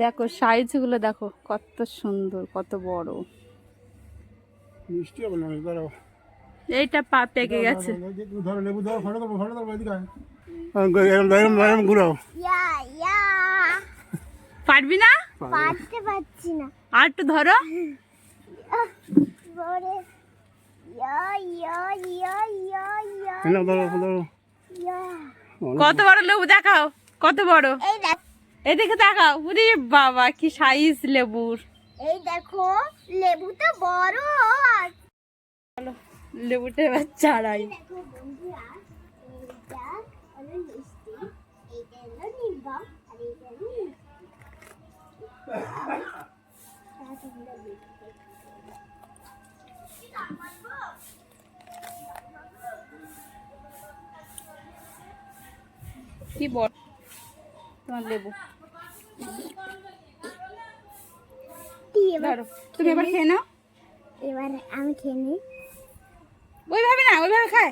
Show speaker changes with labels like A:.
A: দেখো সাইজগুলো দেখো কত সুন্দর, কত বড়।
B: মিষ্টি হবে না, দাঁড়াও।
A: এইটা পেকে গেছে।
B: ধরো লেবু, ধরো, ফটো দেবো, ফটো দেবো, এদিকে এরম ঘুরাও।
A: পারবি না?
C: পারতে পারছি না।
A: আর একটু ধরো। কত বড় লেবু দেখাও, কত বড়। এদিকে দেখাও। উরে বাবা, কি সাইজ লেবুর।
C: এই দেখো লেবু তো বড়।
A: চলো লেবুটা এবার চাড়াই।
C: দেখো বন্ধুরা, এইটা হলো মিষ্টি, এইটা হলো নির্গম, আর এইটা হলো
A: কি বড় তোমার লেবু। ধরো, তুমি এবার খেয়ে নাও।
C: এবার আমি খেয়ে নিই।
A: ওইভাবে না, ওইভাবে খায়।